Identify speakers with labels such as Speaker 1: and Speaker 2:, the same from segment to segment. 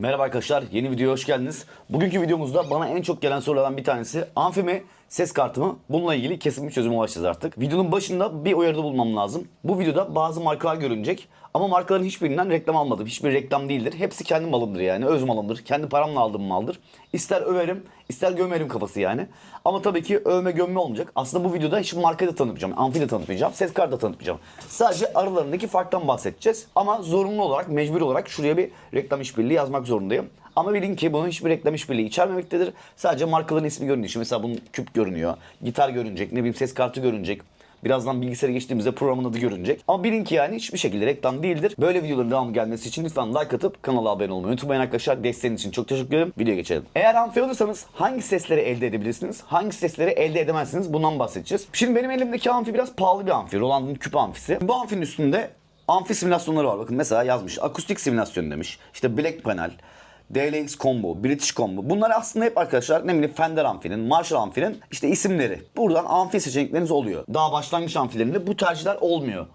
Speaker 1: Merhaba arkadaşlar, yeni videoya hoş geldiniz. Bugünkü videomuzda bana en çok gelen sorulardan bir tanesi amfi mi, ses kartı mı? Bununla ilgili kesin bir çözüme ulaşacağız artık. Videonun başında bir uyarıda bulmam lazım. Bu videoda bazı markalar görünecek ama markaların hiçbirinden reklam almadım. Hiçbir reklam değildir. Hepsi kendi malımdır yani, öz malımdır. Kendi paramla aldığım maldır. İster överim, ister gömerim kafası yani. Ama tabii ki övme gömme olmayacak. Aslında bu videoda hiçbir markayı da tanıtmayacağım, amfi de tanıtmayacağım, ses kartı da tanıtmayacağım. Sadece aralarındaki farktan bahsedeceğiz. Ama zorunlu olarak, mecbur olarak şuraya bir reklam işbirliği yazmak zorundayım. Ama bilin ki bunun hiçbir reklam işbirliği içermemektedir. Sadece markaların ismi görünüyor. Şimdi mesela bunun küp görünüyor, gitar görünecek, ne bileyim ses kartı görünecek. Birazdan bilgisayara geçtiğimizde programın adı görünecek. Ama bilin ki yani hiçbir şekilde reklam değildir. Böyle videoların devamı gelmesi için lütfen like atıp kanala abone olmayı unutmayın arkadaşlar. Desteğiniz için çok teşekkür ederim. Videoya geçelim. Eğer amfi alırsanız hangi sesleri elde edebilirsiniz? Hangi sesleri elde edemezsiniz? Bundan bahsedeceğiz. Şimdi benim elimdeki amfi biraz pahalı bir amfi. Roland'ın küp amfisi. Bu amfinin üstünde amfi simülasyonları var. Bakın mesela yazmış. Akustik simülasyon demiş. İşte Black Panel, DLX Combo, British Combo. Bunlar aslında hep arkadaşlar ne bileyim Fender amfinin, Marshall amfinin işte isimleri. Buradan amfi seçenekleriniz oluyor. Daha başlangıç amfilerinde bu tercihler olmuyor.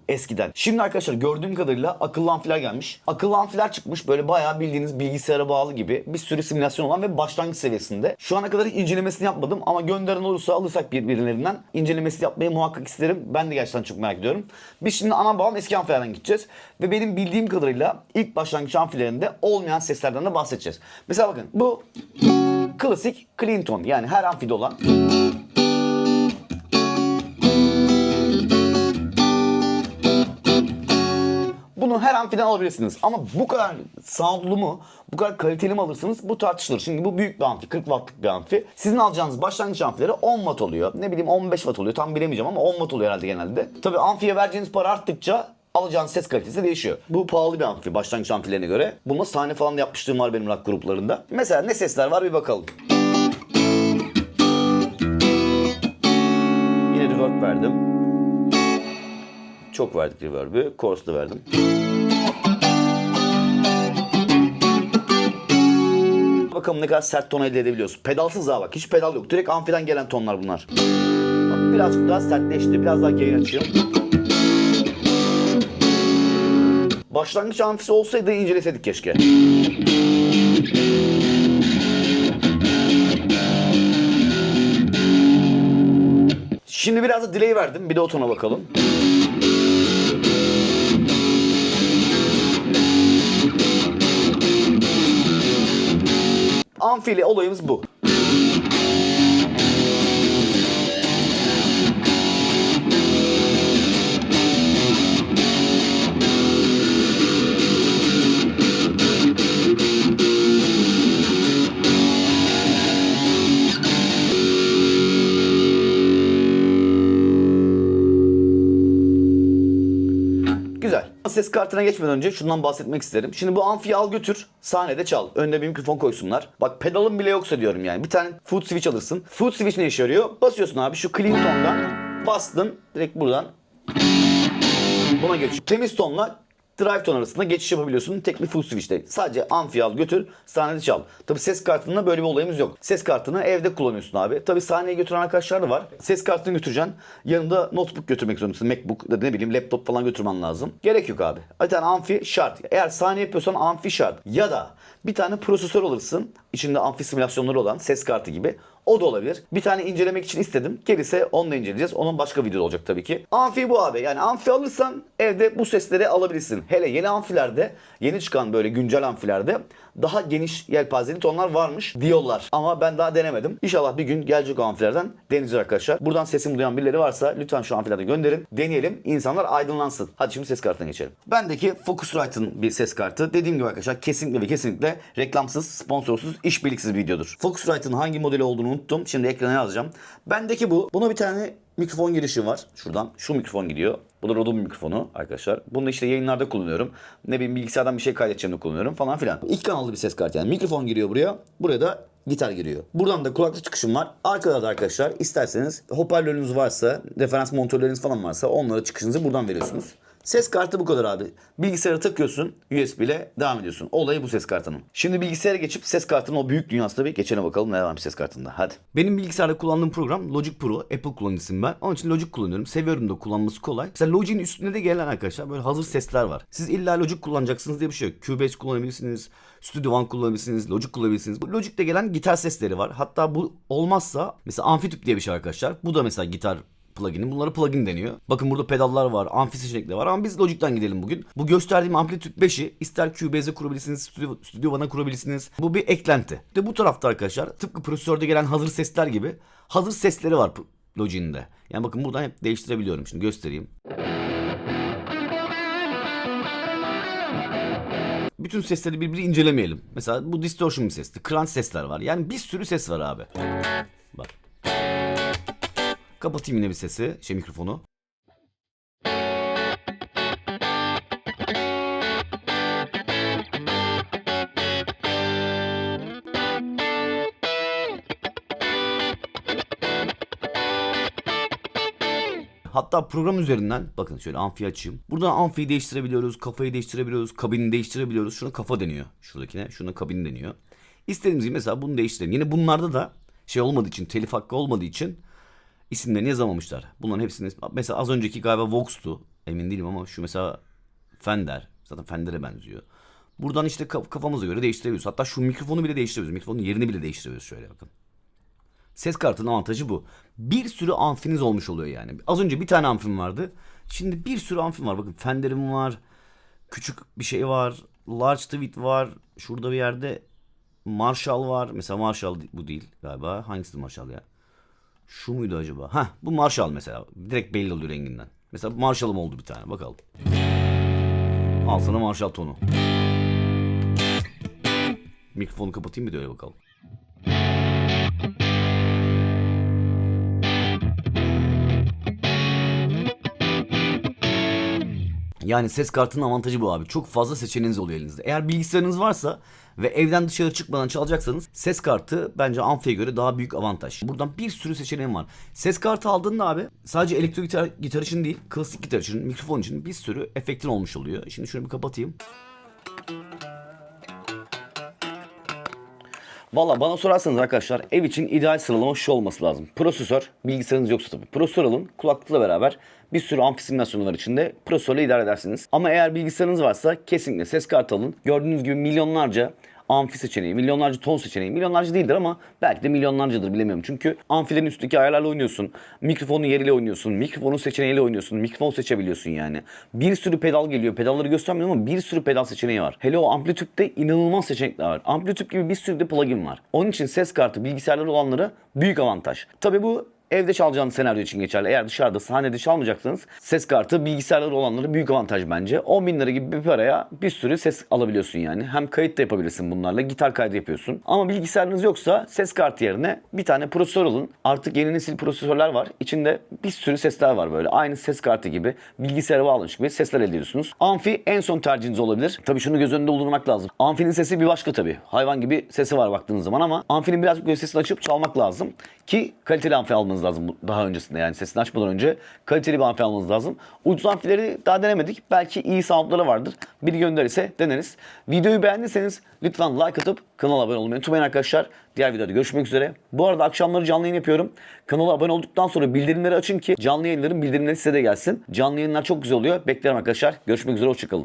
Speaker 1: Eskiden. Şimdi arkadaşlar gördüğüm kadarıyla akıllı amfiler gelmiş. Akıllı amfiler çıkmış böyle bayağı bildiğiniz bilgisayara bağlı gibi bir sürü simülasyon olan ve başlangıç seviyesinde. Şu ana kadar hiç incelemesini yapmadım ama gönderen olursa alırsak birbirlerinden incelemesini yapmayı muhakkak isterim. Ben de gerçekten çok merak ediyorum. Biz şimdi ana babam eski amfilerden gideceğiz. Ve benim bildiğim kadarıyla ilk başlangıç amfilerinde olmayan seslerden de bahsedeceğiz. Mesela bakın bu klasik clean tone yani her amfide olan. Bunu her amfiden alabilirsiniz ama bu kadar soundlu mu, bu kadar kaliteli mi alırsınız bu tartışılır. Çünkü bu büyük bir amfi, 40 wattlık bir amfi. Sizin alacağınız başlangıç amfileri 10 watt oluyor. Ne bileyim 15 watt oluyor tam bilemeyeceğim ama 10 watt oluyor herhalde genelde. Tabii amfiye vereceğiniz para arttıkça alacağınız ses kalitesi değişiyor. Bu pahalı bir amfi başlangıç amfilerine göre. Bununla sahne falan da yapmışlığım var benim rock gruplarında. Mesela ne sesler var bir bakalım. Yine reverb verdim. Çok verdik reverb'ü. Chorus da verdim. Bakalım ne kadar sert ton elde edebiliyoruz. Pedalsız daha bak. Hiç pedal yok. Direkt amfiden gelen tonlar bunlar. Bak, birazcık daha sertleşti. Biraz daha gain açıyor. Başlangıç amfisi olsaydı inceleseydik keşke. Şimdi biraz da delay verdim. Bir de o tona bakalım. Amfi ile olayımız bu. Güzel. Ses kartına geçmeden önce şundan bahsetmek isterim. Şimdi bu amfiyi al götür, sahnede çal. Önüne bir mikrofon koysunlar. Bak pedalın bile yoksa diyorum yani. Bir tane foot switch alırsın. Foot switch ne işe yarıyor? Basıyorsun abi şu clean tondan. Bastın direkt buradan. Buna geç. Temiz tonla drive ton arasında geçiş yapabiliyorsun tek bir full switch'te. Sadece amfi al götür sahnede çal. Tabi ses kartında böyle bir olayımız yok. Ses kartını evde kullanıyorsun abi. Tabi sahneye götüren arkadaşlar da var. Ses kartını götüreceksin. Yanında notebook götürmek zorundasın. MacBook da ne bileyim laptop falan götürmen lazım. Gerek yok abi. Bir tane amfi şart. Eğer sahne yapıyorsan amfi şart. Ya da bir tane prosesör alırsın. İçinde amfi simülasyonları olan ses kartı gibi. O da olabilir. Bir tane incelemek için istedim. Gerisi onunla inceleyeceğiz. Onun başka video olacak tabii ki. Amfi bu abi. Yani amfi alırsan evde bu sesleri alabilirsin. Hele yeni amfilerde, yeni çıkan böyle güncel amfilerde daha geniş yelpazeli tonlar varmış diyorlar. Ama ben daha denemedim. İnşallah bir gün gelecek o amfilerden deneyeceğiz arkadaşlar. Buradan sesimi duyan birileri varsa lütfen şu amfilerde gönderin. Deneyelim. İnsanlar aydınlansın. Hadi şimdi ses kartına geçelim. Bendeki Focusrite'ın bir ses kartı. Dediğim gibi arkadaşlar kesinlikle ve kesinlikle reklamsız, sponsorsuz, işbirliksiz bir videodur. Focusrite'ın hangi modeli olduğunu unuttum. Şimdi ekrana yazacağım. Bendeki bu. Buna bir tane mikrofon girişi var. Şuradan şu mikrofon gidiyor. Bu da Rode'un mikrofonu arkadaşlar. Bunu da işte yayınlarda kullanıyorum. Ne bileyim bilgisayardan bir şey kaydedeceğimde kullanıyorum falan filan. İki kanallı bir ses kartı yani. Mikrofon giriyor buraya. Buraya da gitar giriyor. Buradan da kulaklık çıkışım var. Arkada da arkadaşlar isterseniz hoparlörünüz varsa, referans monitörleriniz falan varsa onlara çıkışınızı buradan veriyorsunuz. Ses kartı bu kadar abi. Bilgisayara takıyorsun, USB ile devam ediyorsun. Olayı bu ses kartının. Şimdi bilgisayara geçip ses kartının o büyük dünyasına bir geçene bakalım ne varmış ses kartında. Hadi. Benim bilgisayarda kullandığım program Logic Pro. Apple kullanıcısıyım ben. Onun için Logic kullanıyorum. Seviyorum da kullanması kolay. Mesela Logic'in üstünde de gelen arkadaşlar böyle hazır sesler var. Siz illa Logic kullanacaksınız diye bir şey yok. Cubase kullanabilirsiniz. Studio One kullanabilirsiniz. Logic kullanabilirsiniz. Bu Logic'te gelen gitar sesleri var. Hatta bu olmazsa mesela Amfitube diye bir şey arkadaşlar. Bu da mesela gitar plugin'i. Bunlara plugin deniyor. Bakın burada pedallar var, amfi seçenekleri var ama biz Logic'ten gidelim bugün. Bu gösterdiğim Amplitude 5'i ister Cubase'e kurabilirsiniz, Studio One'a kurabilirsiniz. Bu bir eklenti. De bu tarafta arkadaşlar tıpkı prosesörde gelen hazır sesler gibi hazır sesleri var Logic'in de. Yani bakın buradan hep değiştirebiliyorum. Şimdi göstereyim. Bütün sesleri birbiri incelemeyelim. Mesela bu distortion bir sesti. Crunch sesler var. Yani bir sürü ses var abi. Bak. Kapatayım yine bir sesi, mikrofonu. Hatta program üzerinden bakın şöyle amfiyi açayım. Buradan amfiyi değiştirebiliyoruz, kafayı değiştirebiliyoruz, kabini değiştirebiliyoruz. Şuna kafa deniyor. Şuradakine, şuna kabin deniyor. İstediğimiz gibi mesela bunu değiştirelim. Yine bunlarda da şey olmadığı için, telif hakkı olmadığı için İsimlerini yazamamışlar. Bunların hepsini mesela az önceki galiba Vox'tu. Emin değilim ama şu mesela Fender. Zaten Fender'e benziyor. Buradan işte kafamıza göre değiştirebiliyoruz. Hatta şu mikrofonu bile değiştirebiliyoruz. Mikrofonun yerini bile değiştirebiliyoruz şöyle bakın. Ses kartının avantajı bu. Bir sürü amfiniz olmuş oluyor yani. Az önce bir tane amfim vardı. Şimdi bir sürü amfim var. Bakın Fender'im var. Küçük bir şey var. Large Tweet var. Şurada bir yerde Marshall var. Mesela Marshall bu değil galiba. Hangisi Marshall ya? Şu muydu acaba? Hah, bu Marshall mesela. Direkt belli oluyor renginden. Mesela Marshall'ım oldu bir tane. Bakalım. Al sana Marshall tonu. Mikrofonu kapatayım bir de öyle bakalım. Yani ses kartının avantajı bu abi. Çok fazla seçeneğiniz oluyor elinizde. Eğer bilgisayarınız varsa ve evden dışarı çıkmadan çalacaksanız ses kartı bence amfiye göre daha büyük avantaj. Buradan bir sürü seçeneğim var. Ses kartı aldığında abi sadece elektro gitar için değil, klasik gitar için, mikrofon için bir sürü efektin olmuş oluyor. Şimdi şunu bir kapatayım. Valla bana sorarsanız arkadaşlar ev için ideal sıralama şu olması lazım. Prosesör, bilgisayarınız yoksa tabii. Prosesör alın, kulaklıkla beraber bir sürü amfi simülasyonu var içinde. Prosesörle idare edersiniz. Ama eğer bilgisayarınız varsa kesinlikle ses kartı alın. Gördüğünüz gibi milyonlarca amfi seçeneği, milyonlarca ton seçeneği, milyonlarca değildir ama belki de milyonlarcadır bilemiyorum. Çünkü amfilerin üstteki ayarlarla oynuyorsun, mikrofonun yeriyle oynuyorsun, mikrofonun seçeneğiyle oynuyorsun, mikrofon seçebiliyorsun yani. Bir sürü pedal geliyor, pedalları göstermiyorum ama bir sürü pedal seçeneği var. Hele o Amplitude'de inanılmaz seçenekler var. Amplitude gibi bir sürü de plugin var. Onun için ses kartı bilgisayarları olanlara büyük avantaj. Tabii bu evde çalacağınız senaryo için geçerli. Eğer dışarıda sahnede çalmayacaksanız ses kartı bilgisayarları olanlara büyük avantaj bence. 10 bin lira gibi bir paraya bir sürü ses alabiliyorsun yani. Hem kayıt da yapabilirsin bunlarla. Gitar kaydı yapıyorsun. Ama bilgisayarınız yoksa ses kartı yerine bir tane prosesör alın. Artık yeni nesil prosesörler var. İçinde bir sürü sesler var böyle. Aynı ses kartı gibi bilgisayara bağlanmış gibi sesler elde ediyorsunuz. Amfi en son tercihiniz olabilir. Tabii şunu göz önünde bulundurmak lazım. Amfinin sesi bir başka tabii. Hayvan gibi sesi var baktığınız zaman ama amfinin birazcık böyle sesini açıp çalmak lazım. Ki kaliteli amfi almanız lazım daha öncesinde yani sesini açmadan önce kaliteli bir amfi almanız lazım. Ucuz amfileri daha denemedik. Belki iyi soundları vardır. Biri gönderirse deneriz. Videoyu beğendiyseniz lütfen like atıp kanala abone olmayı unutmayın arkadaşlar. Diğer videoda görüşmek üzere. Bu arada akşamları canlı yayın yapıyorum. Kanala abone olduktan sonra bildirimleri açın ki canlı yayınların bildirimleri size de gelsin. Canlı yayınlar çok güzel oluyor. Beklerim arkadaşlar. Görüşmek üzere. Hoşçakalın.